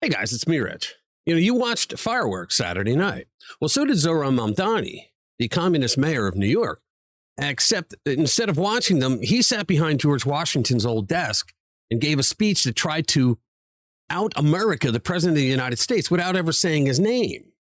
Hey guys, it's me, Rich. You watched fireworks Saturday night. Well, so did Zohran Mamdani, the communist mayor of New York. Except instead of watching them, he sat behind George Washington's old desk and gave a speech that tried to out America, the president of the United States, without ever saying his name.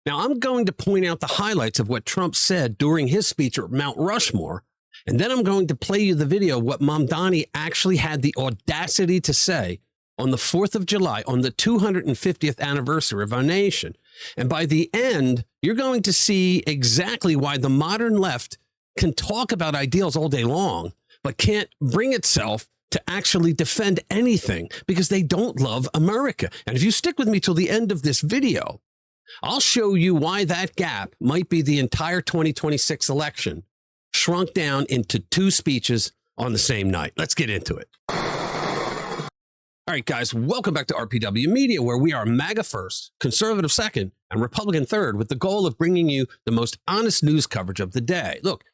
Now, I'm going to point out the highlights of what Trump said during his speech at Mount Rushmore, and then I'm going to play you the video of what Mamdani actually had the audacity to say on the 4th of July, on the 250th anniversary of our nation. And by the end, you're going to see exactly why the modern left can talk about ideals all day long, but can't bring itself to actually defend anything because they don't love America. And if you stick with me till the end of this video, I'll show you why that gap might be the entire 2026 election shrunk down into 2 speeches on the same night. Let's get into it. All right, guys, welcome back to RPW Media, where we are MAGA first, conservative second, and Republican third, with the goal of bringing you the most honest news coverage of the day. Look,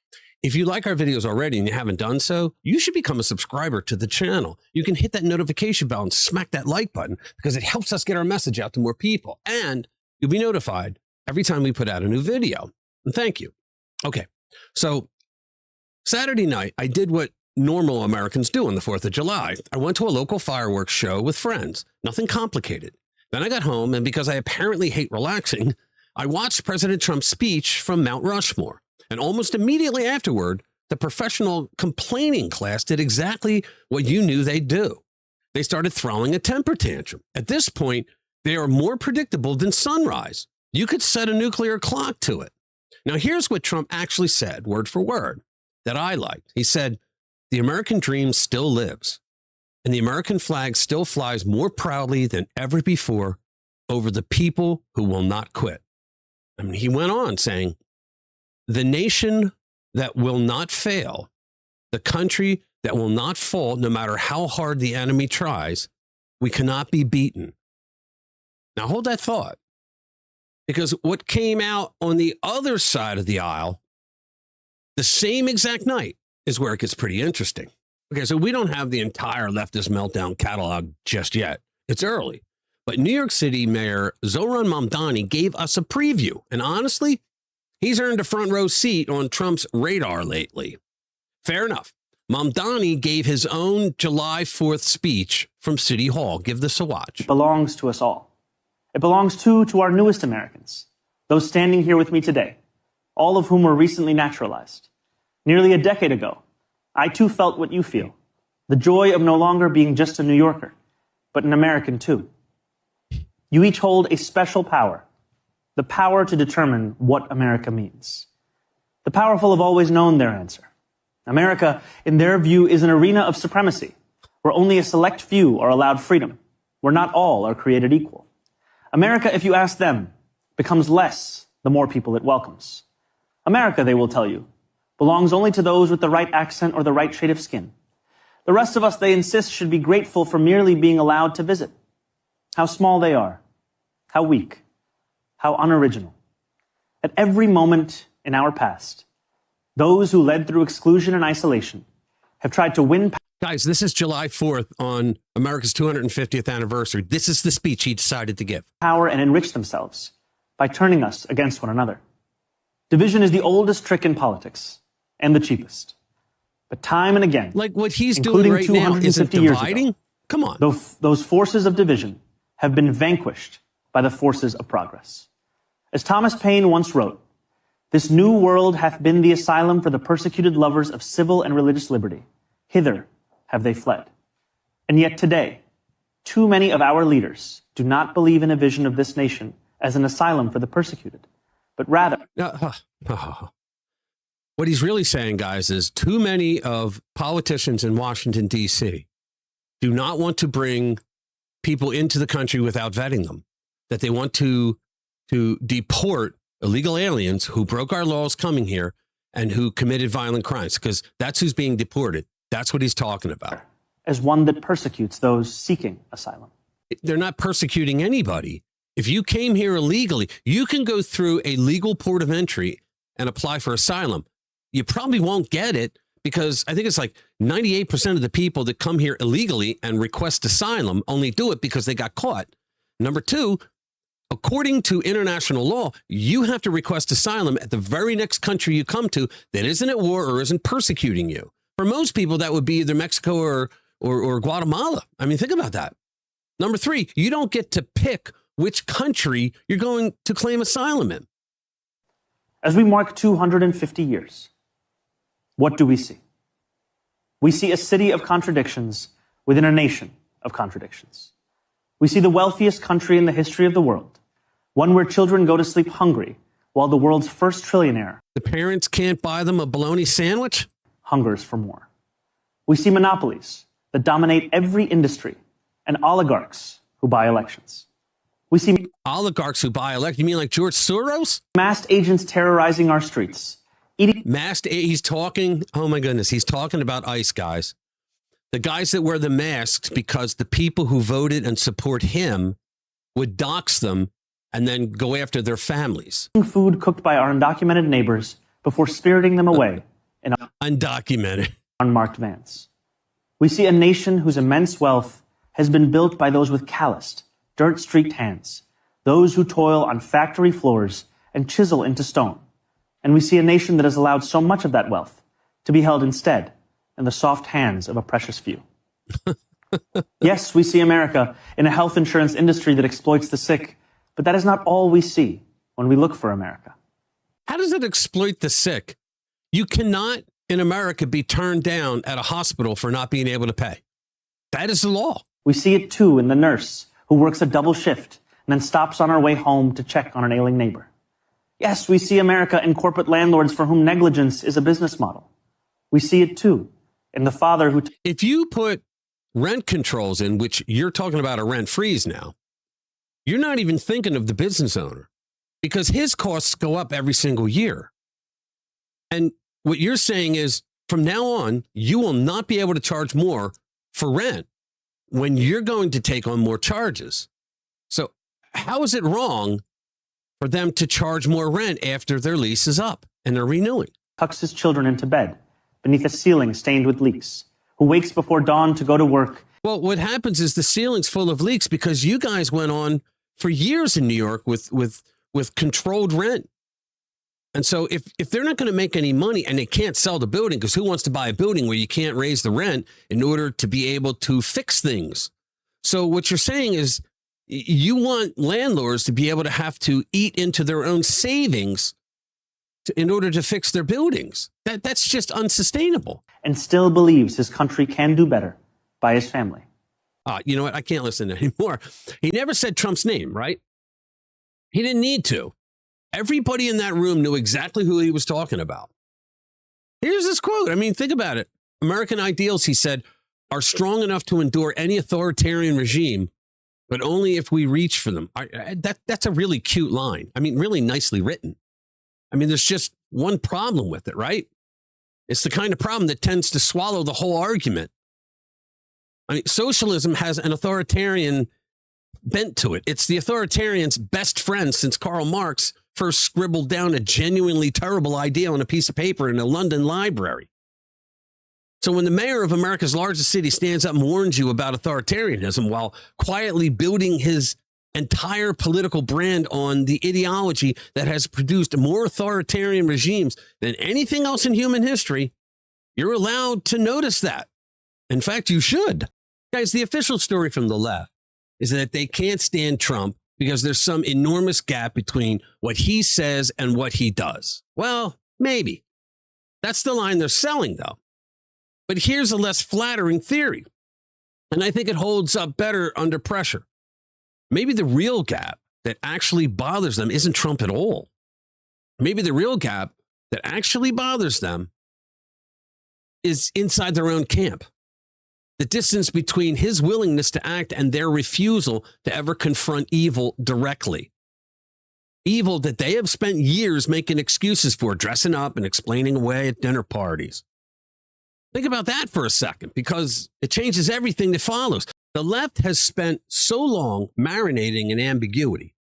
if you like our videos already and you haven't done so, you should become a subscriber to the channel. You can hit that notification bell and smack that like button because it helps us get our message out to more people. And you'll be notified every time we put out a new video. And thank you. Okay, so Saturday night, I did what normal Americans do on the 4th of July. I went to a local fireworks show with friends. Nothing complicated. Then I got home, and because I apparently hate relaxing, I watched President Trump's speech from Mount Rushmore. And almost immediately afterward, the professional complaining class did exactly what you knew they'd do. They started throwing a temper tantrum. At this point, they are more predictable than sunrise. You could set a nuclear clock to it. Now, here's what Trump actually said, word for word, that I liked. He said, "The American dream still lives, and the American flag still flies more proudly than ever before over the people who will not quit." I mean, he went on saying, "The nation that will not fail, the country that will not fall, no matter how hard the enemy tries, we cannot be beaten." Now, hold that thought, because what came out on the other side of the aisle the same exact night is where it gets pretty interesting. Okay, so we don't have the entire leftist meltdown catalog just yet. It's early. But New York City Mayor Zohran Mamdani gave us a preview. And honestly, he's earned a front row seat on Trump's radar lately. Fair enough. Mamdani gave his own July 4th speech from City Hall. Give this a watch. It belongs to us all. It belongs to our newest Americans, those standing here with me today, all of whom were recently naturalized. Nearly a decade ago, I too felt what you feel, the joy of no longer being just a New Yorker, but an American too. You each hold a special power, the power to determine what America means. The powerful have always known their answer. America, in their view, is an arena of supremacy, where only a select few are allowed freedom, where not all are created equal. America, if you ask them, becomes less the more people it welcomes. America, they will tell you, belongs only to those with the right accent or the right shade of skin. The rest of us, they insist, should be grateful for merely being allowed to visit. How small they are, how weak, how unoriginal. At every moment in our past, those who led through exclusion and isolation have tried to win. Guys, this is July 4th on America's 250th anniversary. This is the speech he decided to give. Power and enrich themselves by turning us against one another. Division is the oldest trick in politics and the cheapest. But time and again, like what he's doing right now, is it dividing? Ago, come on. Those forces of division have been vanquished by the forces of progress. As Thomas Paine once wrote, "This new world hath been the asylum for the persecuted lovers of civil and religious liberty. Hither have they fled." And yet today, too many of our leaders do not believe in a vision of this nation as an asylum for the persecuted, but rather... What he's really saying, guys, is too many of politicians in Washington, D.C. do not want to bring people into the country without vetting them, that they want to deport illegal aliens who broke our laws coming here and who committed violent crimes, because that's who's being deported. That's what he's talking about. As one that persecutes those seeking asylum. They're not persecuting anybody. If you came here illegally, you can go through a legal port of entry and apply for asylum. You probably won't get it because I think it's like 98% of the people that come here illegally and request asylum only do it because they got caught. Number two, according to international law, you have to request asylum at the very next country you come to that isn't at war or isn't persecuting you. For most people, that would be either Mexico or Guatemala. I mean, think about that. Number three, you don't get to pick which country you're going to claim asylum in. As we mark 250 years, what do we see? We see a city of contradictions within a nation of contradictions. We see the wealthiest country in the history of the world, one where children go to sleep hungry, while the world's first trillionaire, the parents can't buy them a bologna sandwich, hungers for more. We see monopolies that dominate every industry and oligarchs who buy elections. We see oligarchs who buy elections. You mean like George Soros? Masked agents terrorizing our streets. He's talking, oh my goodness, he's talking about ICE guys. The guys that wear the masks because the people who voted and support him would dox them and then go after their families. Food cooked by our undocumented neighbors before spiriting them away in undocumented, unmarked vans. We see a nation whose immense wealth has been built by those with calloused, dirt-streaked hands, those who toil on factory floors and chisel into stone. And we see a nation that has allowed so much of that wealth to be held instead in the soft hands of a precious few. Yes, we see America in a health insurance industry that exploits the sick, but that is not all we see when we look for America. How does it exploit the sick? You cannot, in America, be turned down at a hospital for not being able to pay. That is the law. We see it, too, in the nurse who works a double shift and then stops on her way home to check on an ailing neighbor. Yes, we see America in corporate landlords for whom negligence is a business model. We see it, too, in the father who... If you put rent controls in, which you're talking about a rent freeze now, you're not even thinking of the business owner because his costs go up every single year. And what you're saying is from now on, you will not be able to charge more for rent when you're going to take on more charges. So how is it wrong for them to charge more rent after their lease is up and they're renewing? Tucks his children into bed beneath a ceiling stained with leaks, who wakes before dawn to go to work. Well, what happens is the ceiling's full of leaks because you guys went on for years in New York with controlled rent. And so if they're not going to make any money and they can't sell the building, because who wants to buy a building where you can't raise the rent in order to be able to fix things? So what you're saying is you want landlords to be able to have to eat into their own savings in order to fix their buildings. That's just unsustainable. And still believes his country can do better by his family. You know what? I can't listen anymore. He never said Trump's name, right? He didn't need to. Everybody in that room knew exactly who he was talking about. Here's this quote. I mean, think about it. American ideals, he said, are strong enough to endure any authoritarian regime, but only if we reach for them. That's a really cute line. I mean, really nicely written. I mean, there's just one problem with it, right? It's the kind of problem that tends to swallow the whole argument. I mean, socialism has an authoritarian bent to it. It's the authoritarian's best friend since Karl Marx first scribbled down a genuinely terrible idea on a piece of paper in a London library. So when the mayor of America's largest city stands up and warns you about authoritarianism while quietly building his entire political brand on the ideology that has produced more authoritarian regimes than anything else in human history, you're allowed to notice that. In fact, you should. Guys, the official story from the left is that they can't stand Trump because there's some enormous gap between what he says and what he does. Well, maybe. That's the line they're selling, though. But here's a less flattering theory, and I think it holds up better under pressure. Maybe the real gap that actually bothers them isn't Trump at all. Maybe the real gap that actually bothers them is inside their own camp. The distance between his willingness to act and their refusal to ever confront evil directly. Evil that they have spent years making excuses for, dressing up and explaining away at dinner parties. Think about that for a second, because it changes everything that follows. The left has spent so long marinating in ambiguity,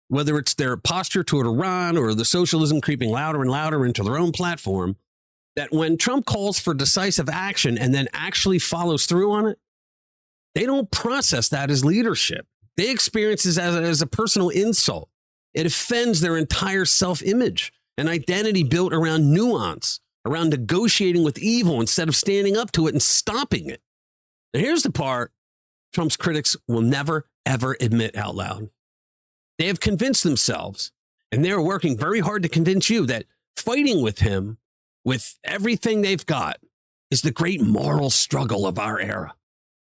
whether it's their posture toward Iran or the socialism creeping louder and louder into their own platform, that when Trump calls for decisive action and then actually follows through on it, they don't process that as leadership. They experience this as a personal insult. It offends their entire self-image, an identity built around nuance, around negotiating with evil instead of standing up to it and stopping it. And here's the part Trump's critics will never, ever admit out loud. They have convinced themselves, and they're working very hard to convince you, that fighting with him, with everything they've got, is the great moral struggle of our era.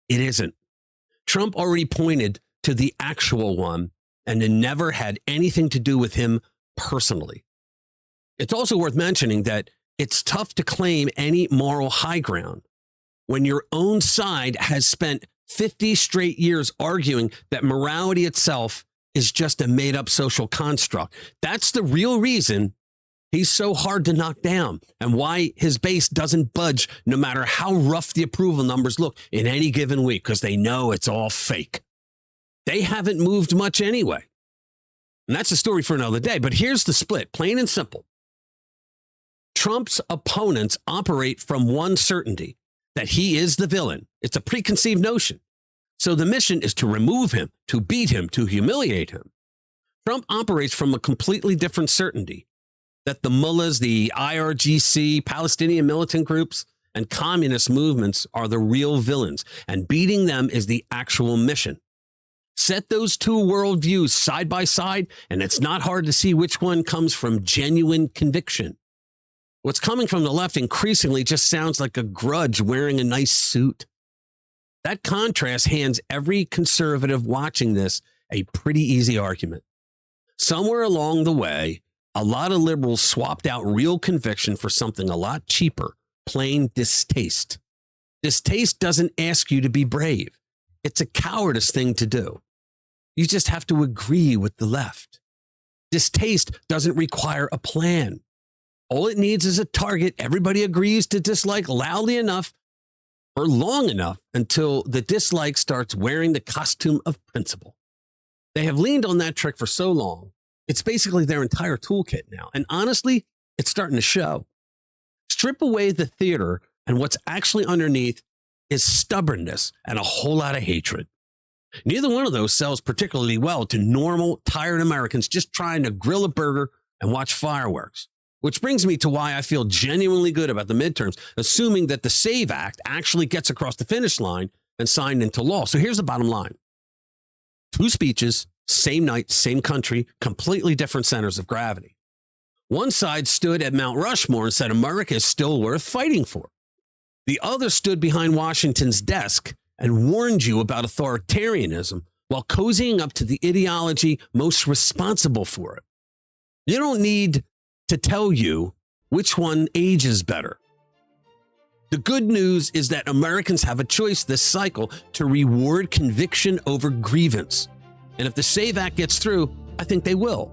It isn't. Trump already pointed to the actual one, and it never had anything to do with him personally. It's also worth mentioning that it's tough to claim any moral high ground when your own side has spent 50 straight years arguing that morality itself is just a made-up social construct. That's the real reason he's so hard to knock down, and why his base doesn't budge no matter how rough the approval numbers look in any given week, because they know it's all fake. They haven't moved much anyway. And that's a story for another day. But here's the split, plain and simple. Trump's opponents operate from one certainty, that he is the villain. It's a preconceived notion. So the mission is to remove him, to beat him, to humiliate him. Trump operates from a completely different certainty, that the mullahs, the IRGC, Palestinian militant groups, and communist movements are the real villains, and beating them is the actual mission. Set those two worldviews side by side, and it's not hard to see which one comes from genuine conviction. What's coming from the left increasingly just sounds like a grudge wearing a nice suit. That contrast hands every conservative watching this a pretty easy argument. Somewhere along the way, a lot of liberals swapped out real conviction for something a lot cheaper, plain distaste. Distaste doesn't ask you to be brave. It's a cowardice thing to do. You just have to agree with the left. Distaste doesn't require a plan. All it needs is a target everybody agrees to dislike loudly enough or long enough until the dislike starts wearing the costume of principle. They have leaned on that trick for so long, it's basically their entire toolkit now. And honestly, it's starting to show. Strip away the theater, and what's actually underneath is stubbornness and a whole lot of hatred. Neither one of those sells particularly well to normal, tired Americans just trying to grill a burger and watch fireworks. Which brings me to why I feel genuinely good about the midterms, assuming that the SAVE Act actually gets across the finish line and signed into law. So here's the bottom line. 2 speeches, same night, same country, completely different centers of gravity. One side stood at Mount Rushmore and said America is still worth fighting for. The other stood behind Washington's desk and warned you about authoritarianism while cozying up to the ideology most responsible for it. You don't need to tell you which one ages better. The good news is that Americans have a choice this cycle to reward conviction over grievance. And if the SAVE Act gets through, I think they will.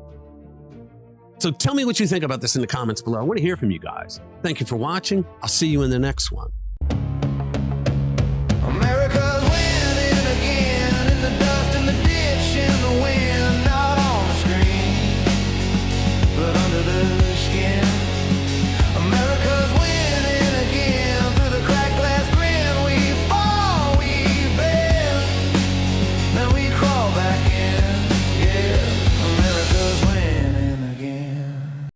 So tell me what you think about this in the comments below. I want to hear from you guys. Thank you for watching. I'll see you in the next one.